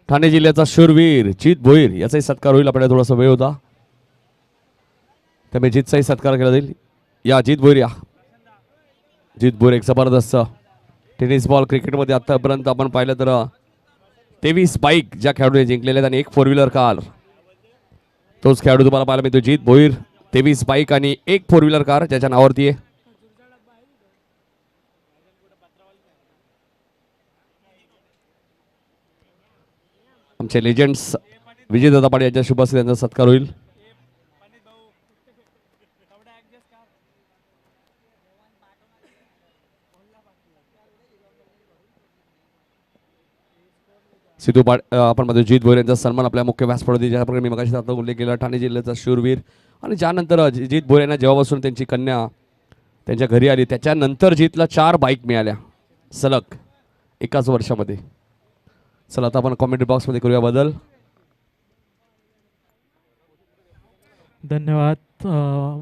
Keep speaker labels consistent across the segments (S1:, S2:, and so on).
S1: ठाणे जिल्ह्याचा शूरवीर जित भोईर याचाही सत्कार होईल. आपल्याला थोडासा वेळ होता त्यामुळे जितचाही सत्कार केला जाईल. या जित भोईर या. जित भोईर एक जबरदस्त टेनिस बॉल क्रिकेटमध्ये आतापर्यंत आपण पाहिलं तर 23 बाईक ज्या खेळाडूने जिंकलेल्या आणि एक 4 व्हीलर कार. तोच खेळाडू तुम्हाला पाहायला मिळतो जित भोईर. 23 बाईक आणि एक 4 व्हीलर कार ज्याच्या नावावरती आहे. आमचे लेजंड्स विजयदादा पाटील यांच्या शुभ हस्ते त्यांचा सत्कार होईल. सिद्धू आपण मध्ये जित भोईर यांचा सन्मान आपल्या मुख्य व्यासपीठावरती ज्या प्रकारे मी मगाशी आता उल्लेख केला ठाणे जिल्ह्याचा शूरवीर. आणि ज्यानंतर जित भोईर यांना जेव्हापासून त्यांची कन्या त्यांच्या घरी आली त्याच्यानंतर जितला 4 बाईक मिळाल्या सलग एकाच वर्षामध्ये. चला आता आपण कॉमेंट्री बॉक्समध्ये करूया बदल.
S2: धन्यवाद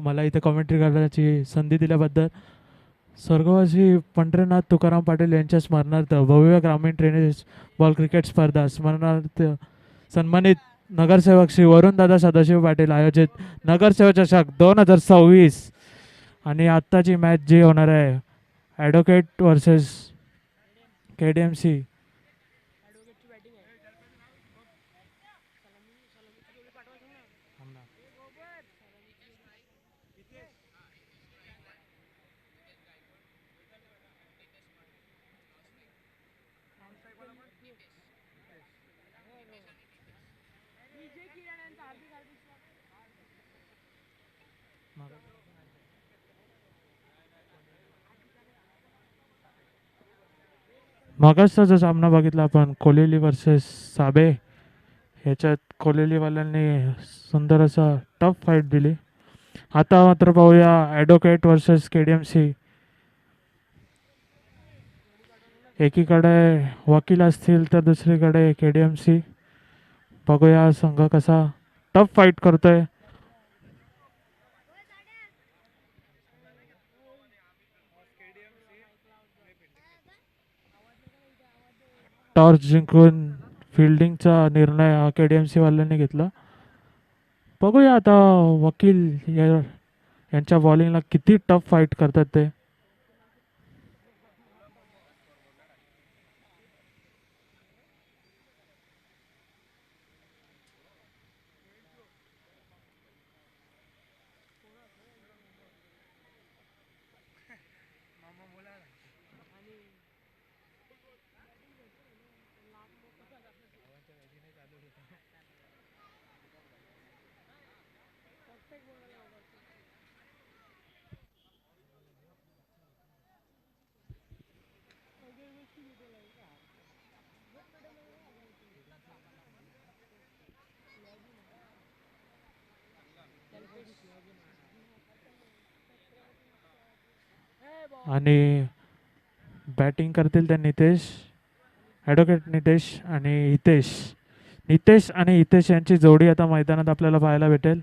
S2: मला इथे कॉमेंट्री करण्याची संधी दिल्याबद्दल. स्वर्गवासी पंढरीनाथ तुकाराम पाटील यांच्या स्मरणार्थ भव्य ग्रामीण टेनिस बॉल क्रिकेट स्पर्धा स्मरणार्थ सन्मानित नगरसेवक श्री वरुणदादा सदाशिव पाटील आयोजित नगरसेवक चषक 2026 आणि आत्ताची मॅच जी होणार आहे ॲडव्होकेट वर्सेस KDMC. मगाचा जो सामना बघितला आपण कोलेली वर्सेस साबे ह्याच्यात कोलेलीवाल्यांनी सुंदर असा टफ फाईट दिली. आता मात्र पाहूया ॲडव्होकेट वर्सेस KDMC. एकीकडे वकील असतील तर दुसरीकडे KDMC. बघूया संघ कसा टफ फाईट करतोय. टॉर्च जिंकून फिल्डिंगचा निर्णय KDMC वाल्यांनी घेतला. बघूया आता वकील यांच्या बॉलिंगला किती टफ फाईट करतात ते. आणि बॅटिंग करतील त्या ॲडव्होकेट नितेश आणि हितेश यांची जोडी आता मैदानात आपल्याला पाहायला भेटेल.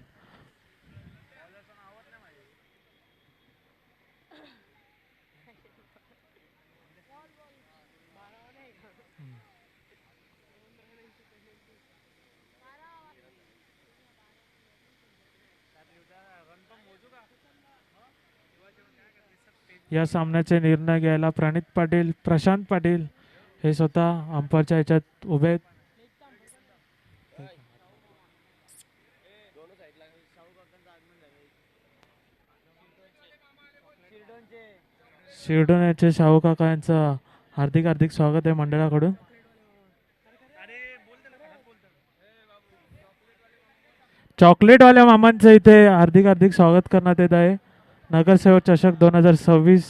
S2: या सामन्याचे निर्णय घ्यायला प्रशांत पाटील हे स्वतः अंपायरच्या ह्याच्यात उभे आहेत. शिरडोन याचे शाहू काका यांचं हार्दिक स्वागत आहे मंडळाकडून. चॉकलेटवाल्या मामांचं इथे हार्दिक स्वागत करण्यात येत आहे. नगरसेवक चषक 2026.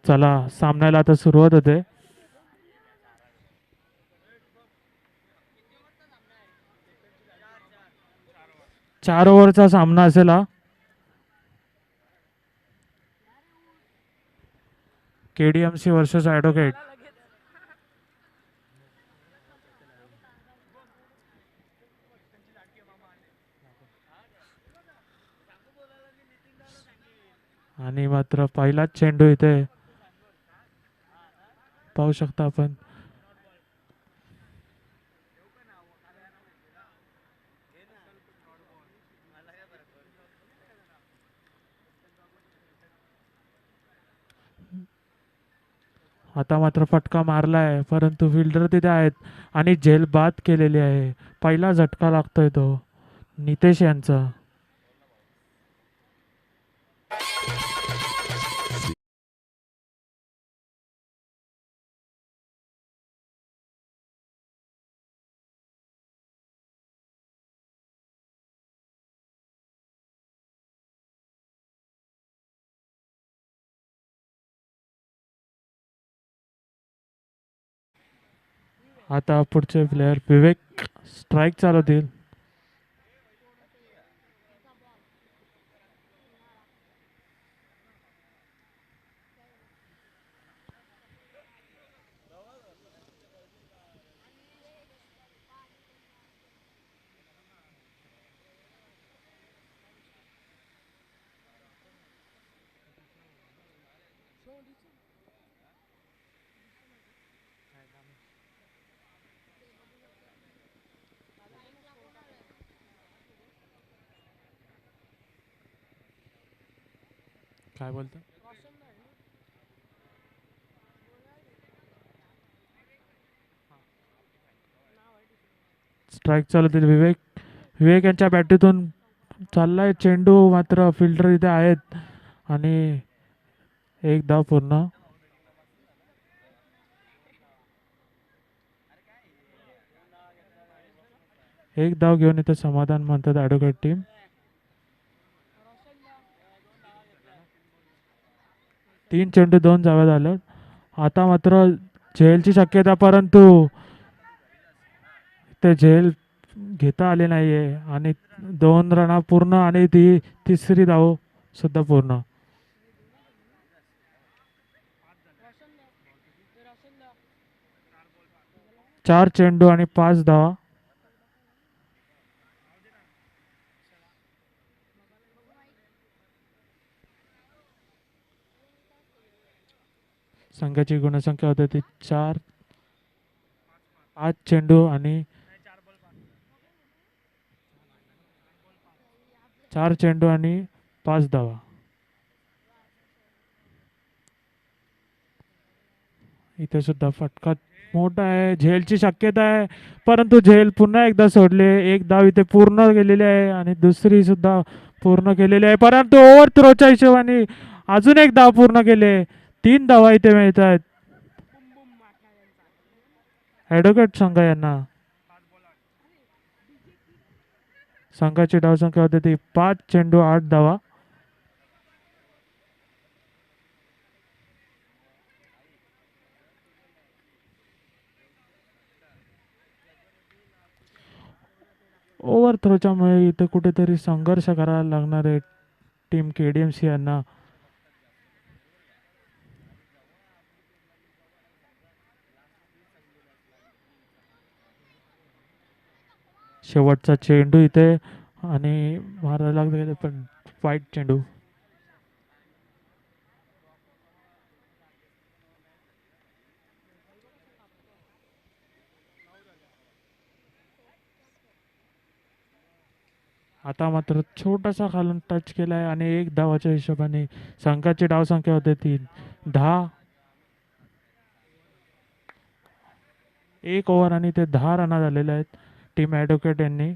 S2: चला सामन्याला आता सुरुवात होते. चार ओव्हरचा सामना असेल हा. KDMC versus advocate. आणि मात्र पहिलाच चेंडू इथे पाहू शकता आपण. आता मात्र फटका मारला आहे परंतु फिल्डर तिथे आहेत आणि झेल बाद केलेली आहे. पहिला झटका लागतोय तो नितेश यांचा. आता पुढचे प्लेयर विवेक स्ट्राईक चालवतील. काय बोलतो. स्ट्राईक चालवतील विवेक. विवेक यांच्या बॅटीतून चाललाय चेंडू मात्र फिल्डर इथे आहेत आणि एक धाव पूर्ण. एक धाव घेऊन इथे समाधान म्हणतात ॲडव्होकेट टीम. तीन चेंडू दोन धावा झालं. आता मात्र झेलची शक्यता परंतु ते झेल घेता आले नाहीये आणि 2 रना पूर्ण आणि ती तिसरी धाव सुद्धा पूर्ण. चार चेंडू आणि 5 धावा. संघाची गुणसंख्या होती ती 4. 5 चेंडू आणि 4 चेंडू आणि 5 धावा. इथे सुद्धा फटका मोठा आहे. झेलची शक्यता आहे परंतु झेल पुन्हा एकदा सोडले. एक धाव इथे पूर्ण केलेली आहे आणि दुसरी सुद्धा पूर्ण केलेली आहे परंतु ओव्हर थ्रोच्या हिशोबाने अजून एक धाव पूर्ण केले. 3 धावा इथे मिळत आहेत ॲडव्होकेट संघ यांना. संघाची धावसंख्या होती ती 5 चेंडू 8 धावा. ओव्हर थ्रोच्यामुळे इथे कुठेतरी संघर्ष करायला लागणार आहे टीम KDMC यांना. शेवटचा चेंडू इथे आणि मारायला लागले पण वाईट चेंडू. आता मात्र छोटासा खालून टच केलाय आणि एक धावाच्या हिशोबाने संघाची धावसंख्या होते ती 10. 1 ओव्हर आणि ते 10 रना झालेले आहेत टीम ॲडव्होकेट यांनी.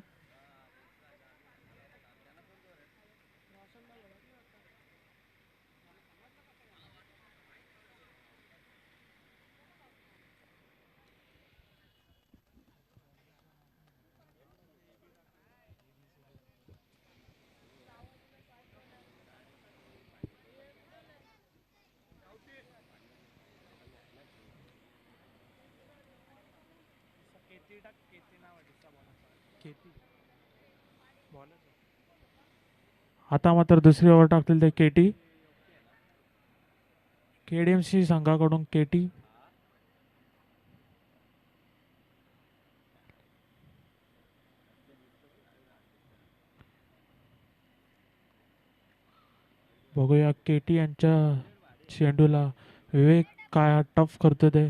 S2: आता मात्र दुसरी ओव्हर टाकतील ते KDMC संघाकडून KT. बघूया केटी यांच्या चेंडूला विवेक काय टफ करतो ते.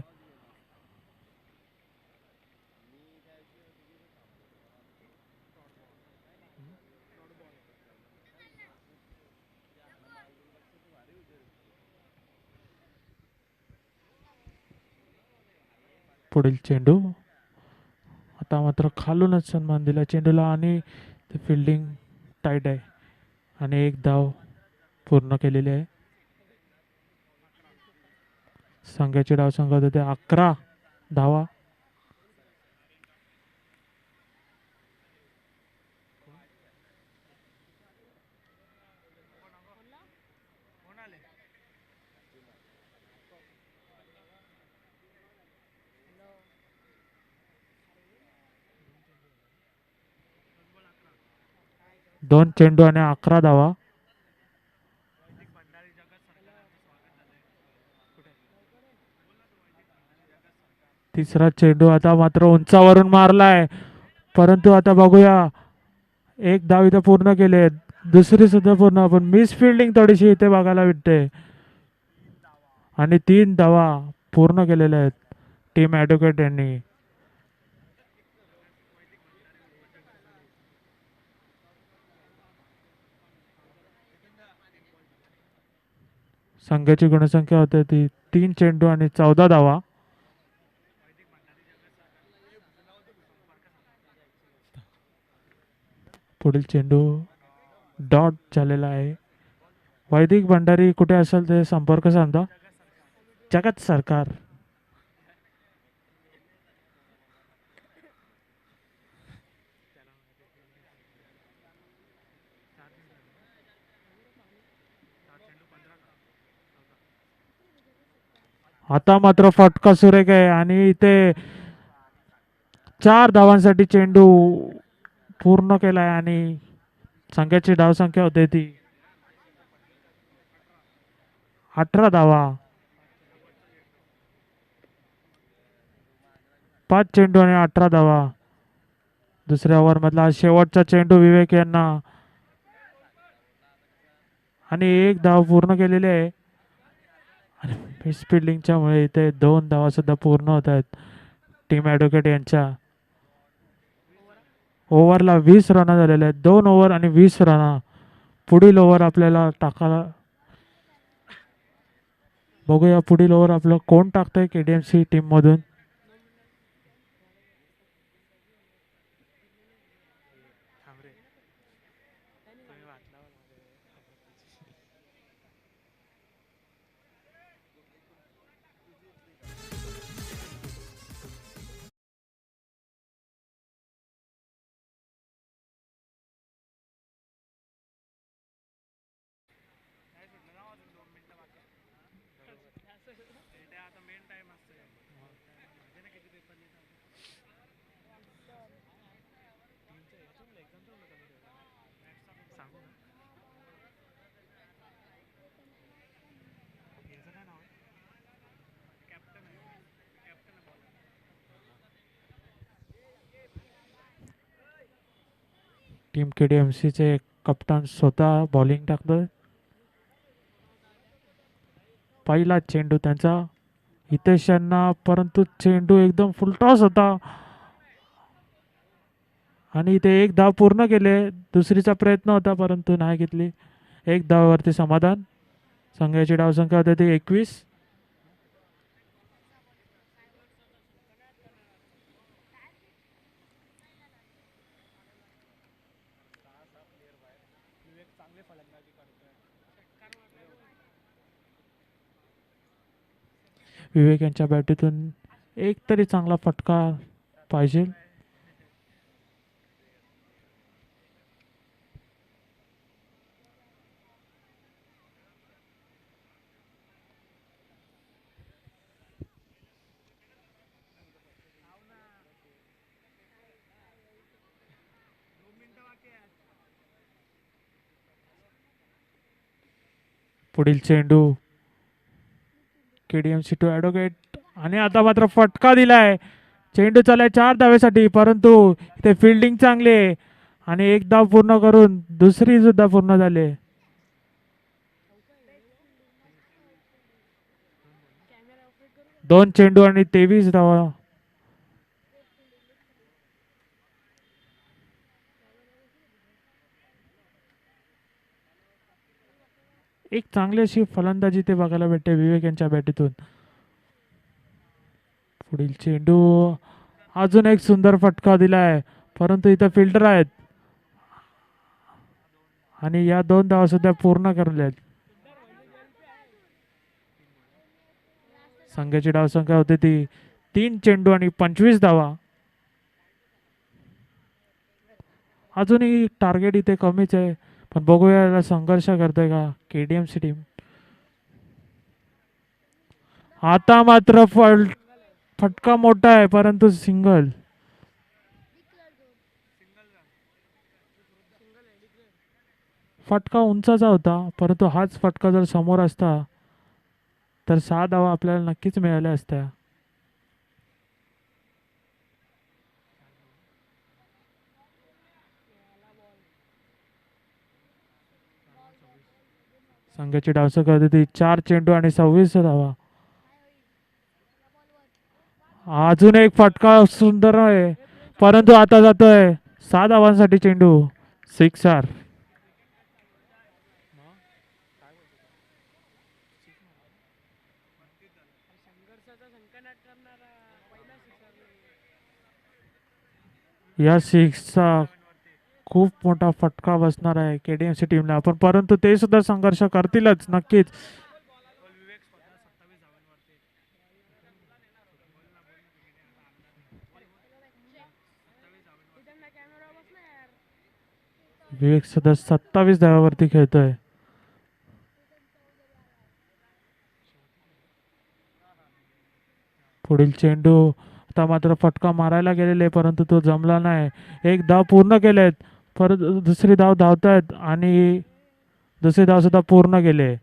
S2: पुढील चेंडू आता मात्र खालूनच सन्मान दिला चेंडूला आणि ते फिल्डिंग टाईट आहे आणि एक धाव पूर्ण केलेली आहे. संघाची डाव संघात होते 11 धावा. दोन चेंडू आणि 11 धावा. तिसरा चेंडू आता मात्र उंचावरून मारलाय परंतु आता बघूया एक धाव इथे पूर्ण केले दुसरी सुद्धा पूर्ण पण मिस फिल्डिंग थोडीशी इथे बघायला भेटते आणि 3 धावा पूर्ण केलेल्या आहेत टीम ॲडव्होकेट यांनी. संघाची गुणसंख्या होते ती 3 चेंडू आणि 14 धावा. पुढील चेंडू डॉट झालेला आहे. वैदिक भंडारी कुठे असेल ते संपर्क साधा. जगत सरकार आता मात्र फटका सुरेख आहे आणि इथे 4 धावांसाठी चेंडू पूर्ण केलाय आणि संघाची धावसंख्या होते ती 18 धावा. 5 चेंडू आणि 18 धावा. दुसऱ्या ओव्हर मधला शेवटचा चेंडू विवेक यांना आणि 1 धाव पूर्ण केलेली आहे आणि मिस फिल्डिंगच्या मुळे इथे 2 धावा सुद्धा पूर्ण होत आहेत टीम ॲडव्होकेट यांच्या. ओव्हरला 20 रन झालेले आहेत. 2 ओव्हर आणि 20 रन. पुढील ओव्हर आपल्याला टाकायला बघूया पुढील ओव्हर आपलं कोण टाकतंय KDMC टीम मधून. टीम KDMC चे कप्तान स्वतः बॉलिंग टाकतोय. पहिला चेंडू त्यांचा हितेश यांना परंतु चेंडू एकदम फुलटॉस होता आणि इथे 1 धाव पूर्ण केले. दुसरीचा प्रयत्न होता परंतु नाही घेतली. 1 धावावरती समाधान. संघाची धावसंख्या होते ती 21. विवेक यांच्या बॅटीतून एक तरी चांगला फटका पाहिजे. पुढील चेंडू KDMC टू ॲडव्होकेट आणि आता मात्र फटका दिलाय. चेंडू चालाय 4 धावेसाठी परंतु इथे फिल्डिंग चांगली आहे आणि 1 धाव पूर्ण करून दुसरी सुद्धा पूर्ण झाली. 2 चेंडू आणि 23 धावा. एक चांगली अशी फलंदाजी ते बघायला भेटते विवेक यांच्या बॅटीतून. पुढील चेंडू, अजून एक सुंदर फटका दिलाय, परंतु इथं फिल्डर आहेत आणि या 2 धावा सुद्धा पूर्ण करल्यात. संघाची धावसंख्या होती ती 3 चेंडू आणि 25 धावा. अजूनही टार्गेट इथे कमीच आहे, पण बघूया याला संघर्ष करते का केडीएमसी टीम. आता मात्र फटका मोठा आहे, परंतु सिंगल. फटका उंचाचा होता, परंतु हाच फटका जर समोर असता तर 6 धावा आपल्याला नक्कीच मिळाल्या असत्या. संघाची धावसंख्या होती ती 4 चेंडू आणि 26 धावा. अजून एक फटका सुंदर आहे, परंतु आता जातोय 6 धावांसाठी चेंडू. सिक्सर. या सिक्सचा खूप मोठा फटका बसणार आहे केडीएमसी टीमला, पण परंतु ते सुद्धा संघर्ष करतीलच नक्कीच. विवेक सुद्धा 27 धावावरती खेळतोय. पुढील चेंडू, आता मात्र फटका मारायला गेलेले, परंतु तो जमला नाही. एक धाव पूर्ण केलेत, परत दुसरी धाव धावतायत आणि दुसरी धाव सुद्धा पूर्ण केले.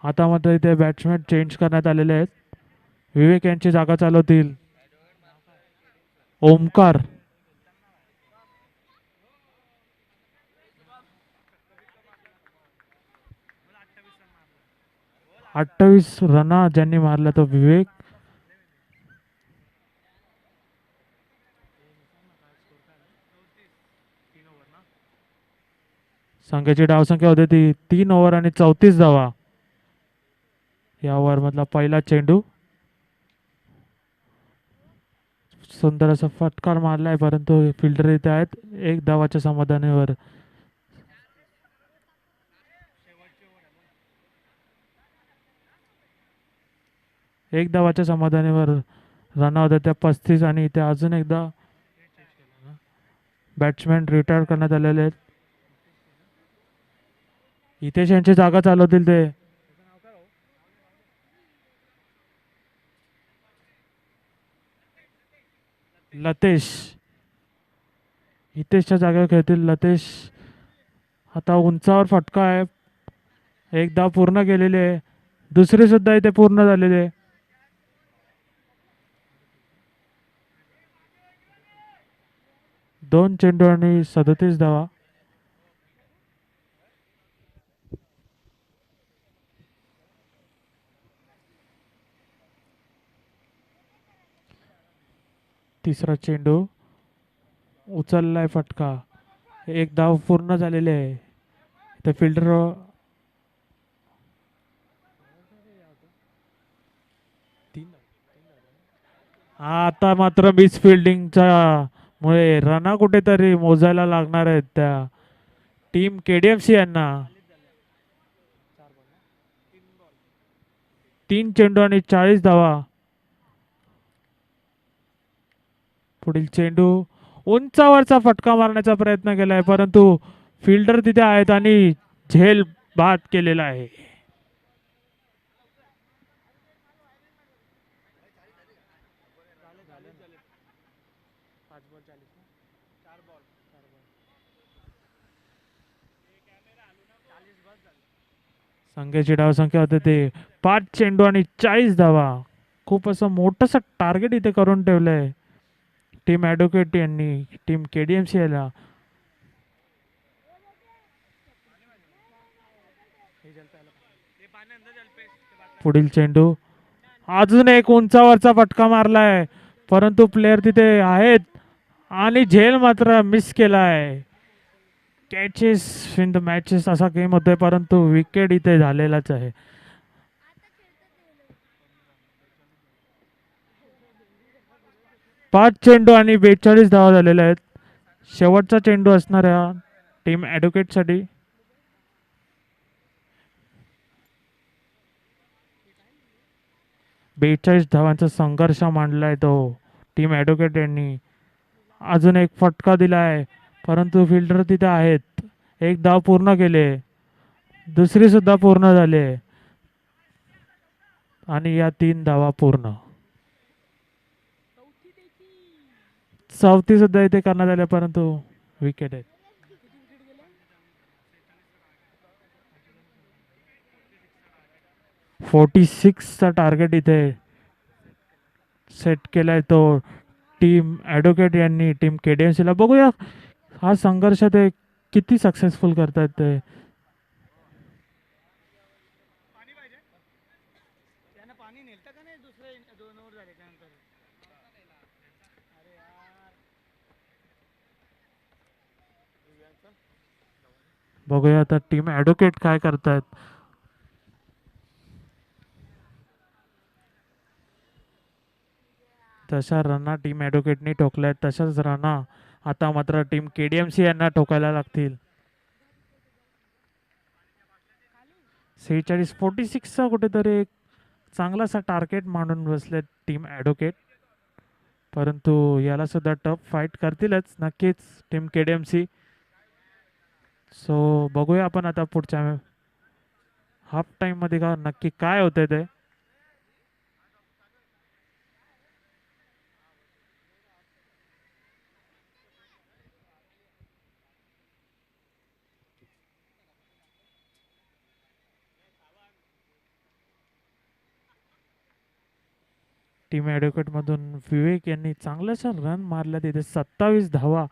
S2: आता मात्र इथे बॅट्समॅन चेंज करण्यात आलेले आहेत. विवेक यांची जागा चालवतील ओमकार. 28 रना ज्यांनी मारला तो विवेक. संघाची धावसंख्या होती ती 3 ओव्हर आणि 34 धावा. या ओव्हर मधला पहिला चेंडू, सुंदर असा फटकार मारलाय, परंतु फिल्डर इथे आहेत 1 धावाच्या समाधानावर. एक धावाच्या समाधानावर रन होत्या त्या 35 आणि इथे अजून एकदा बॅट्समॅन रिटायर करण्यात आलेले आहेत. इथे यांची जागा चालवतील ते लतेश. हितेशच्या जागेवर खेळतील लतेश. आता उंचावर फटका आहे, एक धाव पूर्ण केलेली आहे, दुसरी सुद्धा इथे पूर्ण झालेली आहे. दोन चेंडू आणि 37 धावा. तिसरा चेंडू उचललाय फटका, एक धाव पूर्ण झालेले आहे. तर फिल्डर आता मात्र मिस फिल्डिंगच्या मुळे रना कुठेतरी मोजायला लागणार आहेत त्या टीम केडीएफसी यांना. 3 चेंडू आणि 40 धावा. पुढील चेंडू उंचावरचा फटका मारण्याचा प्रयत्न केलाय, परंतु फिल्डर तिथे आहेत आणि झेल बाद केलेला आहे. संघाची धावसंख्या होते ते 5 चेंडू आणि 40 धावा. खूप असं मोठंसं टार्गेट इथे करून ठेवलंय टीम ॲडव्होकेट यांनी, टीम KDMC याला. पुढील चेंडू अजून एक उंचावरचा फटका मारलाय, परंतु प्लेयर तिथे आहेत आणि झेल मात्र मिस केलाय. कॅचेस इन द मॅचेस असा गेम होतोय, परंतु विकेट इथे झालेलाच आहे. पाच चेंडू आणि 42 धावा झालेल्या आहेत. शेवटचा चेंडू असणाऱ्या टीम ॲडव्होकेटसाठी. बेचाळीस धावांचा संघर्ष मांडलाय तो टीम ॲडव्होकेट यांनी. अजून एक फटका दिलाय, परंतु फिल्डर तिथे आहेत. एक धाव पूर्ण केले, दुसरी सुद्धा पूर्ण झाले आणि या 3 धावा पूर्ण. चौथी सुद्धा इथे करण्यात आल्या, परंतु विकेट आहे. 46 चा टार्गेट इथे सेट केलाय तो टीम ॲडव्होकेट यांनी टीम KDMC ला. बघूया हा संघर्ष ते किती सक्सेसफुल करतात ते. बघूया आता टीम ॲडव्होकेट काय करतायत. तशा रना टीम ॲडव्होकेटनी ठोकल्यात, तशाच रना आता मात्र टीम KDMC यांना ठोकायला लागतील. 46चा कुठेतरी एक चांगलासा टार्गेट मांडून बसले टीम ॲडव्होकेट, परंतु याला सुद्धा टफ फाईट करतीलच नक्कीच टीम KDMC. सो बघूया आपण आता पुढच्या हाफ टाईममध्ये का नक्की काय होतंय ते. टीम ॲडव्होकेट मधून विवेक यांनी चांगल्याशा रन मारल्या तिथे 27 धावा.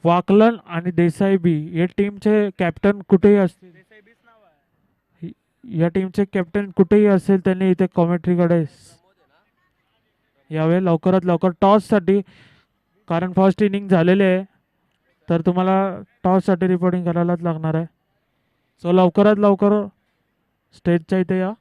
S2: वाकलन आणि देसाई बी या टीमचे कॅप्टन कुठेही असतील, या टीमचे कॅप्टन कुठेही असेल त्यांनी इथे कॉमेंट्रीकडे यावे लवकरात लवकर टॉससाठी, कारण फर्स्ट इनिंग झालेले आहे तर तुम्हाला टॉससाठी रिपोर्टिंग करायलाच लागणार आहे. सो लवकरात लवकर स्टेजच्या इथे या.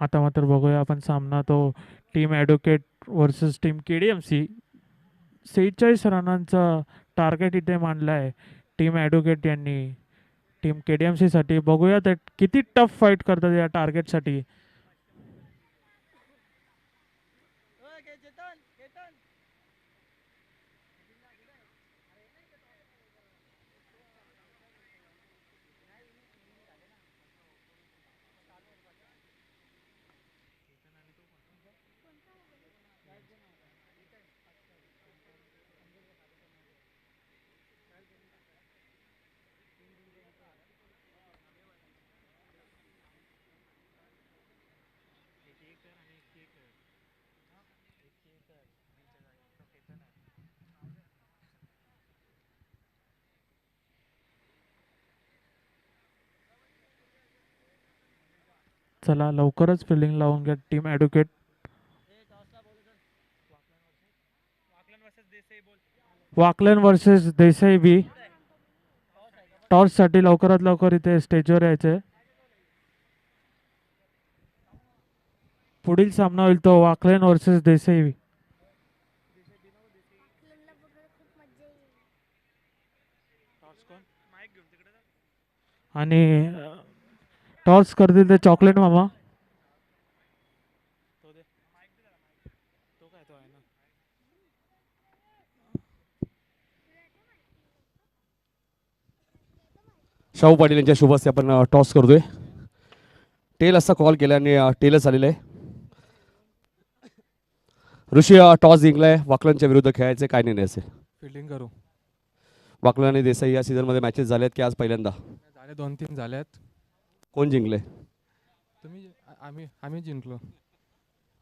S2: आता मात्र बघूया आपण सामना तो team advocate versus team KDMC. 46 रनांचा टार्गेट इथे मांडला आहे टीम ॲडव्होकेट यांनी टीम KDMC साठी. बघूया ते किती टफ फाईट करतात या टार्गेटसाठी. चला लवकरच फिल्डिंग लावून घ्या टीम ॲडव्होकेट. वाकलन वर्सेस देसाई बी. टॉससाठी लवकरात लवकर इथे स्टेजवर यायचे. पुढील सामना होईल तो वाकलेन वर्सेस देसाई बी. आणि टॉस करतील ते चॉकलेट मामा.
S1: शाहू पाटील यांच्या शुभ हस्ते आपण टॉस करतोय. टेल असा कॉल केला आणि टेलच आलेलं आहे. ऋषी टॉस जिंकलाय. वाकलनच्या विरुद्ध खेळायचे काय निर्णय असेल?
S3: फिल्डिंग करू.
S1: वाकलन आणि देसाई या सीझनमध्ये मॅचेस झाल्यात की आज पहिल्यांदा?
S3: झाले 2-3 झाल्यात.
S1: कोण जिंकले?
S3: आम्ही जिंकलो.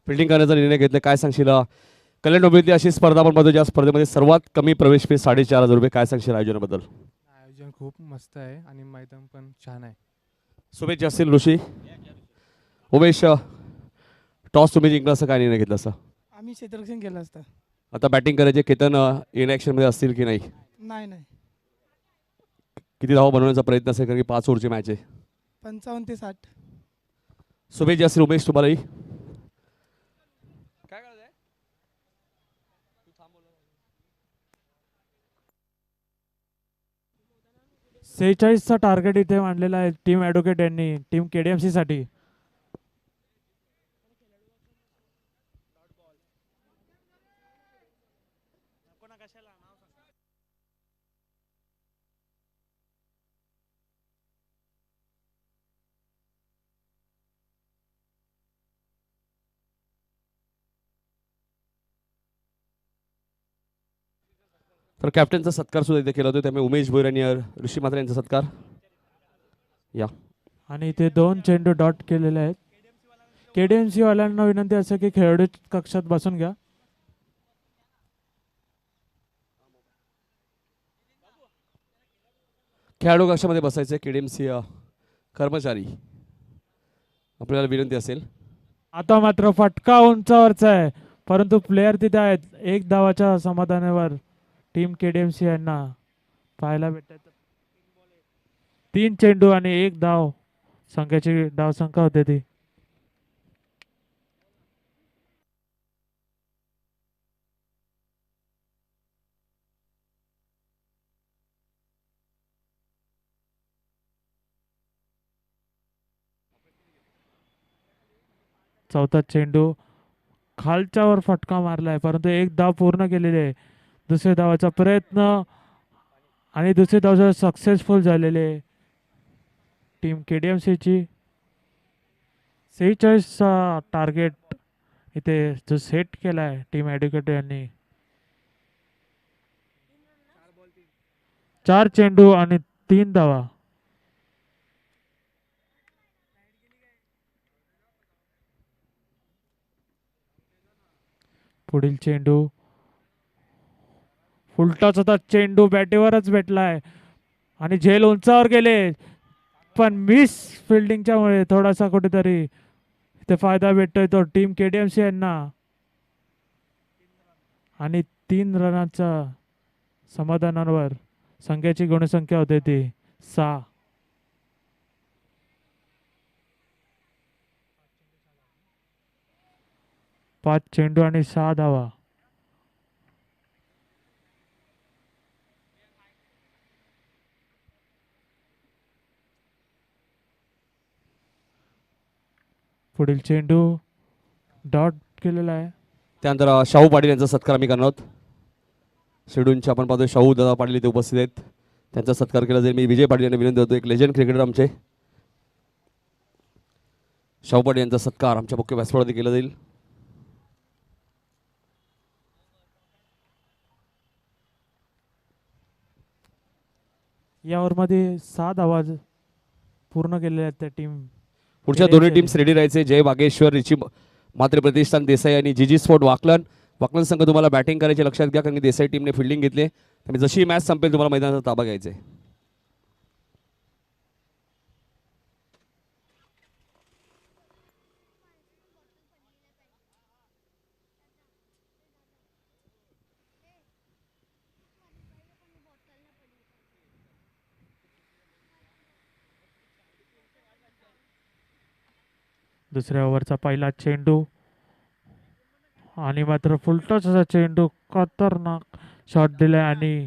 S1: फिल्डिंग करण्याचा निर्णय घेतला. काय सांगशील? कल्याण डोंबिवलीतली अशी स्पर्धा आपण बघतो ज्या स्पर्धेमध्ये सर्वात कमी प्रवेश फी 4,500 रुपये. काय सांगशील आयोजनाबद्दल?
S3: आयोजन खूप मस्त आहे आणि मैदान पण छान आहे.
S1: शुभेच्छा असतील ऋषी. उमेश, टॉस तुम्ही जिंकला असं काय निर्णय घेतला असं?
S4: आम्ही क्षेत्ररक्षण केलं असतं.
S1: आता बॅटिंग करायचे. केतन इन ॲक्शनमध्ये असतील की नाही?
S4: नाही.
S1: किती धावा बनवण्याचा प्रयत्न असेल? कारण की 5 ओव्हरची मॅच आहे.
S4: 55 ते 60.
S1: शुभेच्छा असतील उमेश तुम्हालाही. काय करायचं?
S2: 46चा टार्गेट इथे मांडलेला आहे टीम ॲडव्होकेट यांनी टीम KDMC साठी.
S1: तर कॅप्टनचा सत्कार सुद्धा इथे केला होता. त्यामुळे उमेश भोईर आणि ऋषी म्हात्रे यांचा सत्कार. या
S2: आणि इथे 2 चेंडू डॉट केलेले आहेत. KDMC वाल्यांना विनंती असेल की खेळाडू कक्षात बसून घ्या.
S1: खेळाडू कक्षामध्ये बसायचे KDMC कर्मचारी. आपल्याला विनंती असेल.
S2: आता मात्र फटका उंचावरचा आहे परंतु प्लेयर तिथे आहेत. 1 धावाच्या समाधानावर टीम KDMC यांना पाहायला भेटत. 3 चेंडू आणि 1 धाव संघाची धावसंख्या होते ती. चौथा चेंडू खालच्यावर फटका मारलाय परंतु 1 धाव पूर्ण केलेली आहे. दुसऱ्या धावाचा प्रयत्न आणि दुसरी धाव सक्सेसफुल झालेले टीम KDMC ची. 46चा टार्गेट इथे जो सेट केलाय टीम ॲडव्होकेट यांनी. 4 चेंडू आणि 3 धावा. पुढील चेंडू फुलटॉस होता. चेंडू बॅटीवरच भेटलाय आणि झेल उंचावर गेले पण मिस फिल्डिंगच्या मुळे थोडासा कुठेतरी इथे फायदा भेटतोय तो टीम KDMC यांना. आणि 3 रनाच्या समाधानावर संघाची गुणसंख्या होते ती 6. पाच चेंडू आणि 6 धावा. पुढील चेंडू डॉट केलेला आहे.
S1: त्यानंतर शाहू पाटील यांचा सत्कार आम्ही करणार आहोत. शेडूनच्या आपण पाहतोय शाहू दादा पाटील इथे उपस्थित आहेत. त्यांचा सत्कार केला जाईल. मी विजय पाटील यांना विनंती करतो. एक लेजंड क्रिकेटर आमचे शाहू पाटील यांचा सत्कार आमच्या मुख्य व्यासपीठावरती केला जाईल.
S2: या ओव्हरमध्ये 6 धावा पूर्ण केलेल्या आहेत त्या टीम.
S1: पुढच्या दोन्ही टीम्स रेडी राहायचे. जय बागेश्वर, रिची मात्रे प्रतिष्ठान देसाई आणि जीजी स्पोर्ट वाकलन. वाकलन संघ तुम्हाला बॅटिंग करायचे लक्षात घ्या कारण की देसाई टीमने फिल्डिंग घेतली. त्यामुळे जशी मॅच संपेल तुम्हाला मैदानाचा ताबा घ्यायचा आहे.
S2: दुसऱ्या ओव्हरचा पहिला चेंडू आणि मात्र फुलटॉस असा चेंडू खतरनाक शॉट दिलाय आणि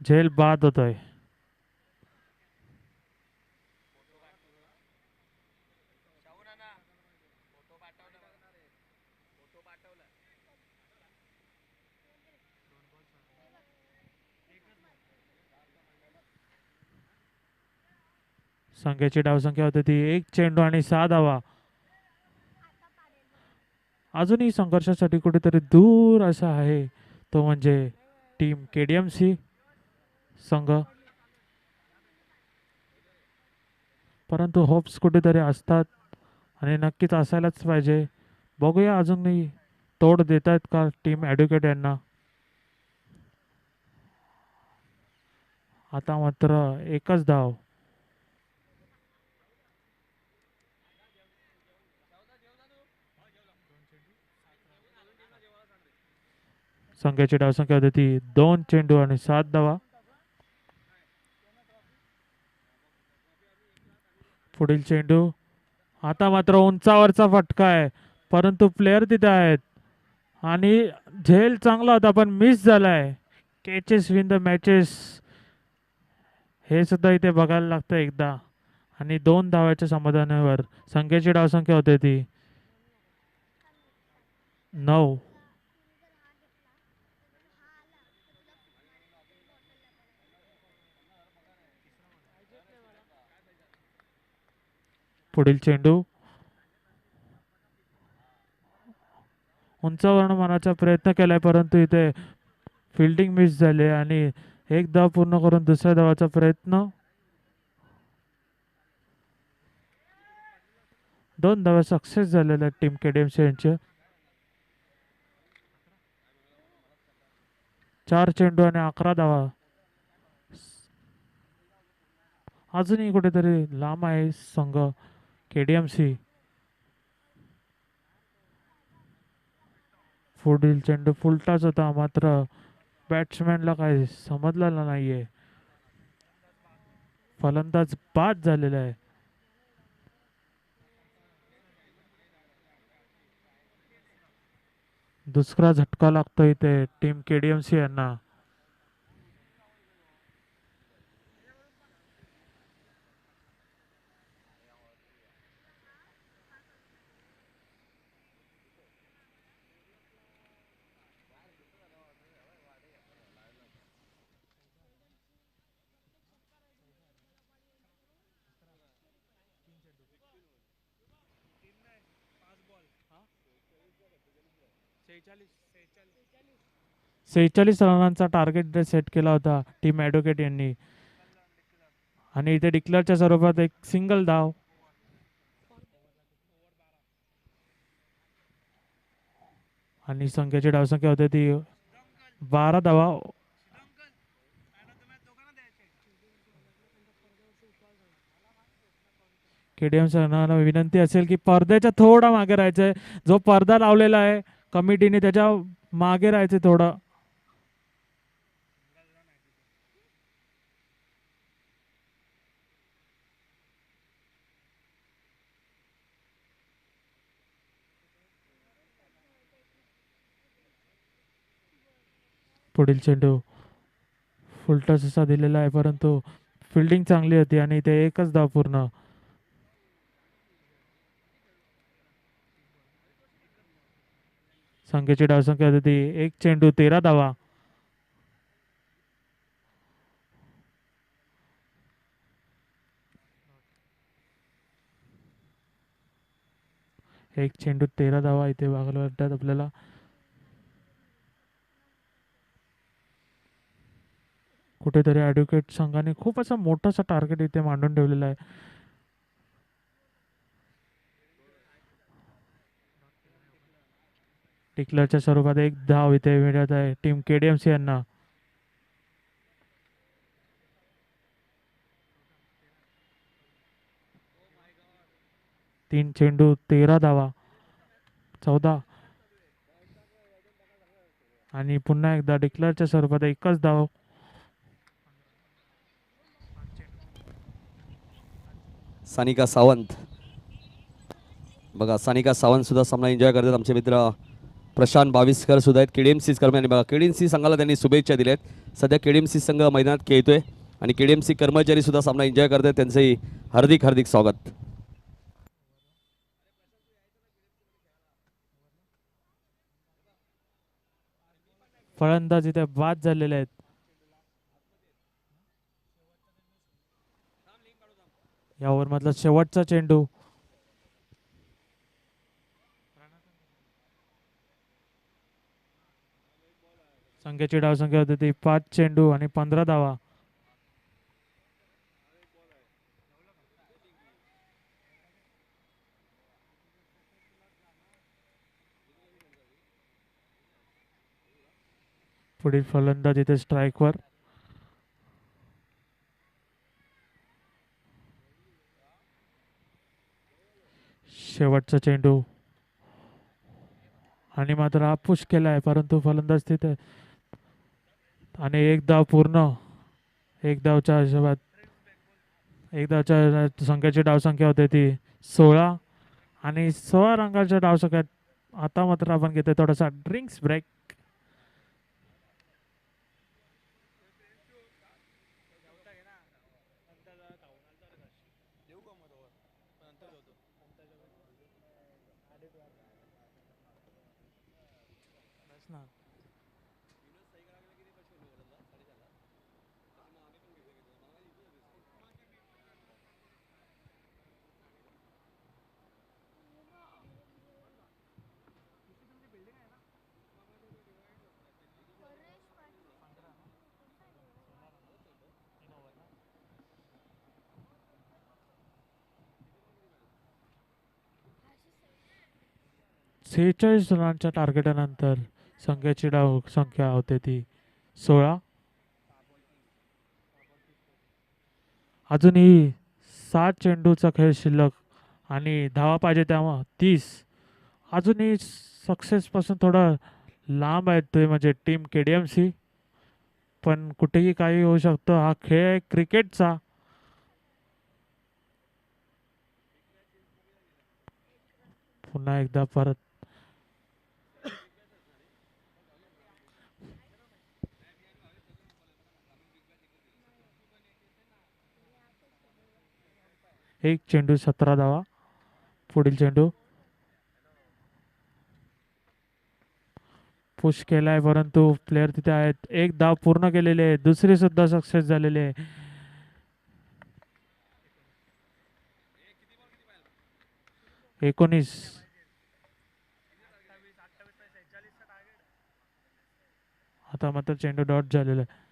S2: झेल बाद होतोय. संघाची धावसंख्या होती ती 1 चेंडू आणि 6 धावा. अजूनही संघर्षासाठी कुठेतरी दूर असा आहे तो म्हणजे टीम KDMC संघ, परंतु होप्स कुठेतरी असतात आणि नक्कीच असायलाच पाहिजे. बघूया अजूनही तोड देत आहेत का टीम ॲडव्होकेट यांना. आता मात्र एकच धाव. संघाची धावसंख्या होती ती 2 चेंडू आणि 7 धावा. पुढील चेंडू आता मात्र उंचावरचा फटका आहे, परंतु प्लेयर तिथे आहेत आणि झेल चांगला होता पण मिस झालाय. कॅचेस विन द मॅचेस हे सुद्धा इथे बघायला लागतं एकदा. आणि 2 धावाच्या समाधानावर संघाची धावसंख्या होते ती 9. पुढील चेंडू उंचावरून मारण्याचा प्रयत्न केलाय, परंतु इथे फिल्डिंग मिस झाली आणि एक धाव पूर्ण करून दुसऱ्या धावाचा प्रयत्न. 2 धावा सक्सेस झालेल्या टीम KDMC यांच्या. 4 चेंडू आणि 11 धावा. अजूनही कुठेतरी लांब आहे संघ KDMC. पुढील चेंडू फुलटाच होता, मात्र बॅट्समॅनला काही समजलेलं नाहीये. फलंदाज बाद झालेला आहे. दुसरा झटका लागतो इथे टीम KDMC यांना. सेहेचाळीस रनांचा टार्गेट सेट केला होता टीम ॲडव्होकेट यांनी आणि इथे डिक्लेअरच्या स्वरूपात एक सिंगल धाव. आणि संघाची धावसंख्या होती ती 12 धावा. KDMC विनंती असेल की पडद्याच्या थोडा मागे राहायचंय. जो पडदा लावलेला आहे कमिटीने त्याच्या मागे राहायचं थोडं. पुढील चेंडू फुलटॉस असा दिलेला आहे, परंतु फिल्डिंग चांगली होती आणि ते एकच धाव पूर्ण. संघाची धावसंख्या होती ती 1 चेंडू 13 धावा. एक चेंडू 13 धावा इथे बघायला वाटतात आपल्याला. कुठेतरी ॲडव्होकेट संघाने खूप असा मोठासा टार्गेट इथे मांडून ठेवलेला आहे. डिक्लेअरच्या स्वरूपात एक धाव इथे मिळत आहे टीम KDMC यांना. तीन चेंडू 13 धावा 14. आणि पुन्हा एकदा डिक्लेअरच्या स्वरूपात एकच धाव.
S1: सानिका सावंत बघा सानिका सावंत सुद्धा सामना एन्जॉय करतात. आमचे मित्र प्रशांत बाविस्कर सुद्धा आहेत केडीएमसी कर्मचारी. बघा केडीएमसी संघाला त्यांनी शुभेच्छा दिल्यात. सध्या केडीएमसी संघ मैदानात खेळतोय आणि केडीएमसी कर्मचारी सुद्धा सामना एन्जॉय करतात. त्यांचंही हार्दिक हार्दिक स्वागत.
S2: फलंदाज इथे बाद झालेले आहेत. या ओव्हर मधला शेवटचा चेंडू. संघाची धावसंख्या होती ती 5 चेंडू आणि 15 धावा. पुढील फलंदाज इथे स्ट्राईकवर. शेवटचा चेंडू आणि मात्र हा पुश केलाय परंतु फलंदाज तिथे आणि एक धाव पूर्ण. एक धावच्या हिशोबात एक धावच्या संख्येची धावसंख्या होते ती 16 आणि 16 रंगाच्या धावसंख्यात आता मात्र आपण घेतोय थोडासा ड्रिंक्स ब्रेक. सेहेचाळीस रनांच्या टार्गेटानंतर संघाची डाव संख्या होते ती 16. अजूनही 7 चेंडूचा खेळ शिल्लक आणि धावा पाहिजे तेव्हा 30. अजूनही सक्सेसपासून थोडं लांब आहेत ते म्हणजे टीम केडीएमसी. पण कुठेही काही होऊ शकतं. हा खेळ आहे क्रिकेटचा. पुन्हा एकदा परत एक चेंडू 17 धावा. पुढील चेंडू पुश केलाय परंतु प्लेयर तिथे आहेत. एक धाव पूर्ण केलेले आहे. दुसरी सुद्धा सक्सेस झालेली आहे. एकोणीस. आता मात्र चेंडू डॉट झालेला आहे.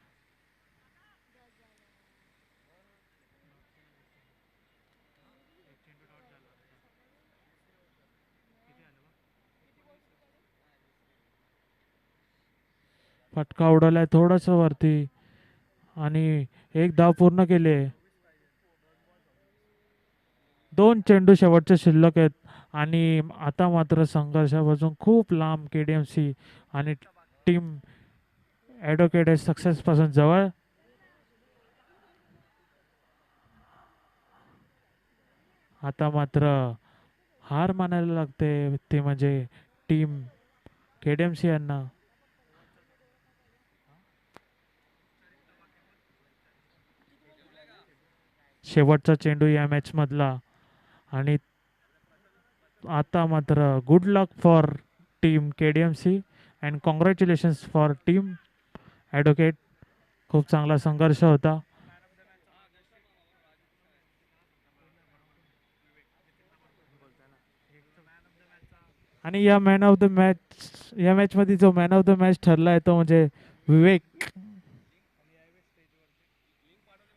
S2: फटका उडवलाय थोडस वरती आणि एक धाव पूर्ण केले. 2 चेंडू शेवटचे शिल्लक आहेत आणि आता मात्र संघर्षापासून खूप लांब केडीएमसी आणि टीम ॲडव्होकेट सक्सेस पासून जवळ. आता मात्र हार मानायला लागते ते म्हणजे टीम केडीएमसी यांना. शेवटचा चेंडू या मॅच मधला आणि आता मात्र good luck for team KDMC and congratulations for team advocate. खूप चांगला संघर्ष होता. आणि या मॅचमध्ये जो मॅन ऑफ द मॅच ठरला आहे तो म्हणजे विवेक.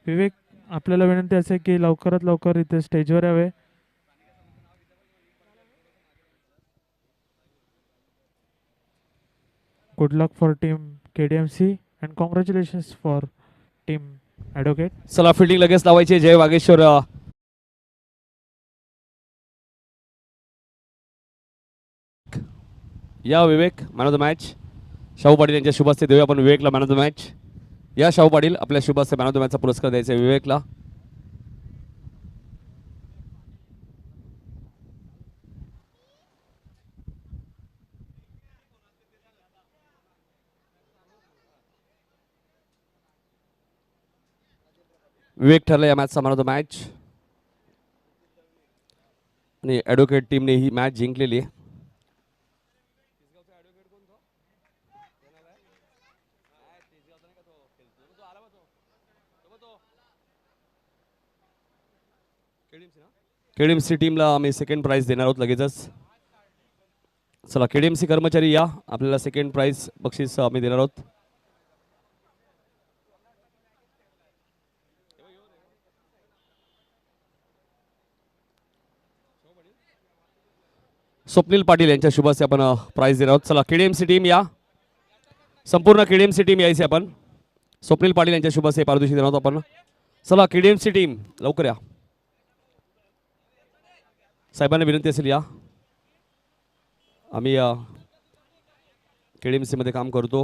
S2: विवेक आपल्याला विनंती असेल की लवकरात लवकर इथे स्टेजवर यावे. Good luck for team KDMC and congratulations for team advocate.
S1: चला फिल्डिंग लगेच लावायची. जय वागेश्वर या. Vivek man of the match. Shahu Patil यांच्या शुभ हस्ते देऊया आपण विवेकला मॅन ऑफ द मॅच. या शाहू पाटील आपल्या शुभ हस्ते मॅन ऑफ द मॅचचा पुरस्कार द्यायचा आहे विवेकला. विवेक ठरला या मॅचचा मॅन ऑफ द मॅच आणि ॲडव्होकेट टीमने ही मॅच जिंकलेली आहे. केडीएमसी टीमला आम्ही सेकंड प्राइज देणार आहोत लगेचच. चला केडीएमसी कर्मचारी या, आपल्याला सेकंड प्राइज बक्षीस आम्ही देणार आहोत. स्वप्नील पाटील यांच्या शुभ हस्ते आपण प्राइज देणार आहोत. चला केडीएमसी टीम या, संपूर्ण केडीएमसी टीम यायची आपण. स्वप्नील पाटील यांच्या शुभ हस्ते पारितोषिक देणार आहोत आपण. चला केडीएमसी टीम लवकर या. साहेबांना विनंती असेल या. आम्ही केडीएमसी मध्ये काम करतो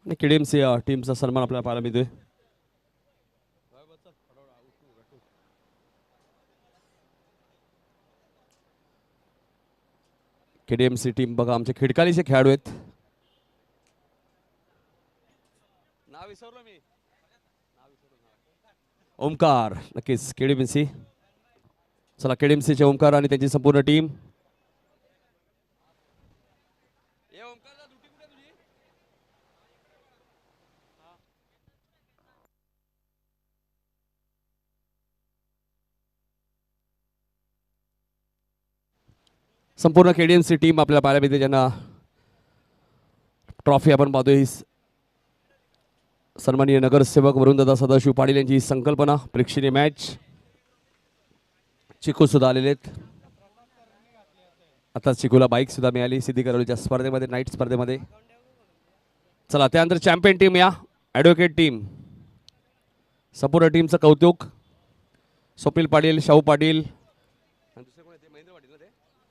S1: आणि केडीएमसी टीमचा सन्मान आपल्याला पाहायला मिळतोय. केडीएमसी टीम बघा आमचे खिडकालीचे खेळाडू आहेत. नाव विसरलो मी. ओमकार नक्कीच केडीएमसी. चला केडीएमसीचे ओमकार आणि त्यांची संपूर्ण टीम. संपूर्ण केडीएमसी टीम आपल्याला पाहायला मिळते, ज्यांना ट्रॉफी आपण पाहतोय. सन्माननीय नगरसेवक वरुणदादा सदाशिव पाटील यांची ही संकल्पना प्रेक्षणीय मॅच. चिकू सुद्धा आलेले आहेत. आता चिकूला बाईक सुद्धा मिळाली सिद्धी करवलीच्या स्पर्धेमध्ये, नाईट स्पर्धेमध्ये. चला त्यानंतर चॅम्पियन टीम या, ॲडव्होकेट टीम. संपूर्ण टीमचं कौतुक. स्वप्नील पाटील, शाहू पाटील,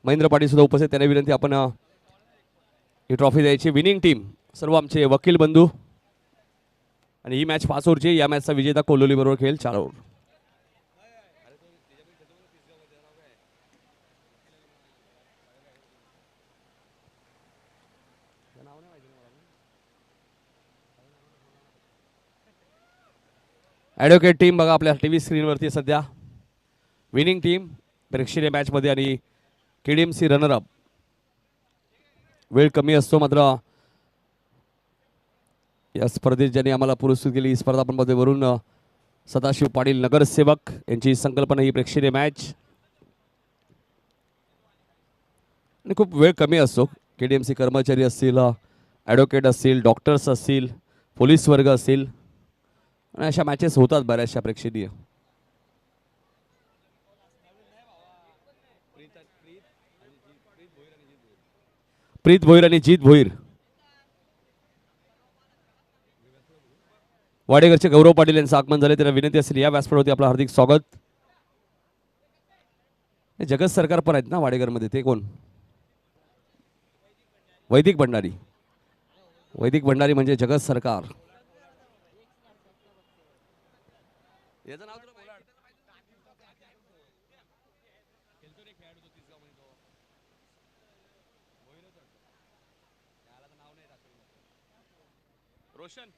S1: महेंद्र पाटील सुद्धा उपस्थित. त्यांना विनंती आपण ही ट्रॉफी द्यायची. विनिंग टीम सर्व आमचे वकील बंधू. आणि ही मॅच 5 ओव्हरची. या मॅचचा विजेता कोलोली बरोबर खेळ 4 ओव्हर. ॲडव्होकेट टीम बघा आपल्या टीव्ही स्क्रीनवरती सध्या. विनिंग टीम प्रेक्षणीय मॅचमध्ये आणि केडीएमसी रनरअप. वेळ कमी असतो मात्र या स्पर्धेत ज्यांनी आम्हाला पुरस्कृत केली ही स्पर्धा आपण वरून सदाशिव पाटील नगरसेवक यांची संकल्पना ही प्रेक्षणीय मॅच. आणि खूप वेळ कमी असतो. केडीएमसी कर्मचारी असतील, ॲडव्होकेट असतील, डॉक्टर्स असतील, पोलीस वर्ग असतील आणि अशा मॅचेस होतात बऱ्याचशा प्रेक्षणीय. प्रीत भोईर आणि जीत भोईर. वाडेकरचे गौरव पाटील यांचं आगमन झाले. त्यांना विनंती असेल या व्यासपीठावरती आपलं हार्दिक स्वागत. जगत सरकार पण आहेत ना वाडेकरमध्ये. ते कोण? वैदिक भंडारी. वैदिक भंडारी म्हणजे जगत सरकार. याचं नाव रोशन.